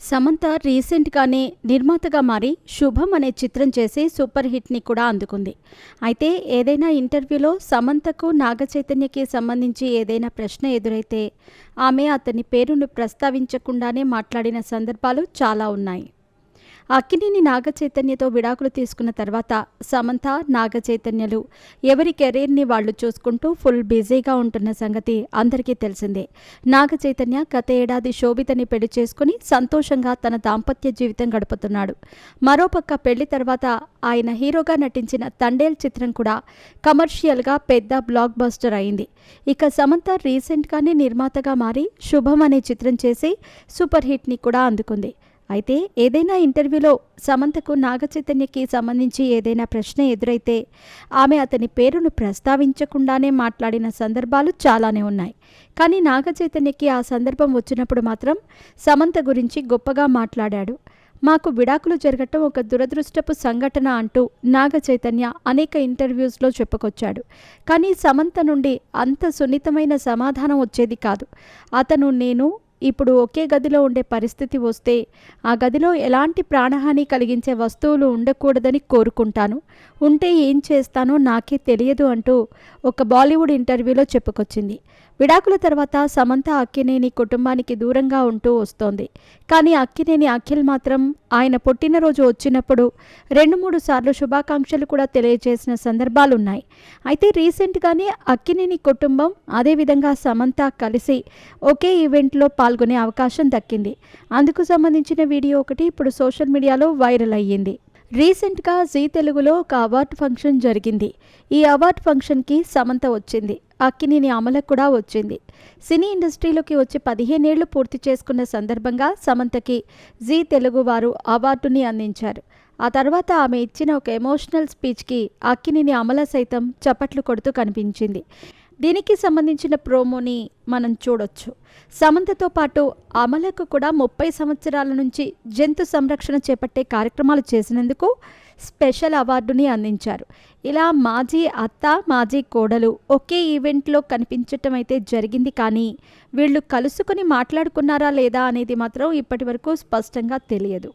సమంత రీసెంట్గానే నిర్మాతగా మారి 'శుభం' అనే చిత్రం చేసి సూపర్ హిట్ని కూడా అందుకుంది. అయితే ఏదైనా ఇంటర్వ్యూలో సమంతకు నాగచైతన్యకి సంబంధించి ఏదైనా ప్రశ్న ఎదురైతే ఆమె అతని పేరును ప్రస్తావించకుండానే మాట్లాడిన సందర్భాలు చాలా ఉన్నాయి. అక్కినేని నాగచైతన్యతో విడాకులు తీసుకున్న తర్వాత సమంత, నాగచైతన్యలు ఎవరి కెరీర్ని వాళ్ళు చూసుకుంటూ ఫుల్ బిజీగా ఉంటున్న సంగతి అందరికీ తెలిసిందే. నాగచైతన్య గత ఏడాది శోభితని పెళ్లి చేసుకుని సంతోషంగా తన దాంపత్య జీవితం గడుపుతున్నాడు. మరోపక్క పెళ్లి తర్వాత ఆయన హీరోగా నటించిన తండేల్ చిత్రం కూడా కమర్షియల్గా పెద్ద బ్లాక్ బస్టర్ అయింది. ఇక సమంత రీసెంట్గానే నిర్మాతగా మారి 'శుభం' అనే చిత్రం చేసి సూపర్ హిట్ని కూడా అందుకుంది. అయితే ఏదైనా ఇంటర్వ్యూలో సమంతకు నాగచైతన్యకి సంబంధించి ఏదైనా ప్రశ్న ఎదురైతే ఆమె అతని పేరును ప్రస్తావించకుండానే మాట్లాడిన సందర్భాలు చాలానే ఉన్నాయి. కానీ నాగచైతన్యకి ఆ సందర్భం వచ్చినప్పుడు మాత్రం సమంత గురించి గొప్పగా మాట్లాడాడు. మాకు విడాకులు జరగటం ఒక దురదృష్టపు సంఘటన అంటూ నాగచైతన్య అనేక ఇంటర్వ్యూస్లో చెప్పుకొచ్చాడు. కానీ సమంత నుండి అంత సున్నితమైన సమాధానం వచ్చేది కాదు. అతను నేను ఇప్పుడు ఒకే గదిలో ఉండే పరిస్థితి వస్తే ఆ గదిలో ఎలాంటి ప్రాణహాని కలిగించే వస్తువులు ఉండకూడదని కోరుకుంటాను. ఉంటే ఏం చేస్తానో నాకే తెలియదు అంటూ ఒక బాలీవుడ్ ఇంటర్వ్యూలో చెప్పుకొచ్చింది. విడాకుల తర్వాత సమంత అక్కినేని కుటుంబానికి దూరంగా ఉంటూ వస్తోంది. కానీ అక్కినేని అఖిల్ మాత్రం ఆయన పుట్టినరోజు వచ్చినప్పుడు 2-3 సార్లు శుభాకాంక్షలు కూడా తెలియజేసిన సందర్భాలున్నాయి. అయితే రీసెంట్గానే అక్కినేని కుటుంబం అదేవిధంగా సమంత కలిసి ఒకే ఈవెంట్లో పాల్గొనే అవకాశం దక్కింది. అందుకు సంబంధించిన వీడియో ఒకటి ఇప్పుడు సోషల్ మీడియాలో వైరల్ అయ్యింది. రీసెంట్గా జీ తెలుగులో ఒక అవార్డు ఫంక్షన్ జరిగింది. ఈ అవార్డు ఫంక్షన్కి సమంత వచ్చింది. అక్కినేని అమల కూడా వచ్చింది. సినీ ఇండస్ట్రీలోకి వచ్చి 15 ఏళ్లు పూర్తి చేసుకున్న సందర్భంగా సమంతకి జీ తెలుగు వారు అవార్డుని అందించారు. ఆ తర్వాత ఆమె ఇచ్చిన ఒక ఎమోషనల్ స్పీచ్కి అక్కినేని అమల సైతం చప్పట్లు కొడుతూ కనిపించింది. దీనికి సంబంధించిన ప్రోమోని మనం చూడొచ్చు. సమంతతో పాటు అమలకు కూడా 30 సంవత్సరాల నుంచి జంతు సంరక్షణ చేపట్టే కార్యక్రమాలు చేసినందుకు స్పెషల్ అవార్డుని అందించారు. ఇలా మాజీ అత్త, మాజీ కోడలు ఒకే ఈవెంట్లో కనిపించటం అయితే జరిగింది. కానీ వీళ్ళు కలుసుకుని మాట్లాడుకున్నారా లేదా అనేది మాత్రం ఇప్పటి వరకు స్పష్టంగా తెలియదు.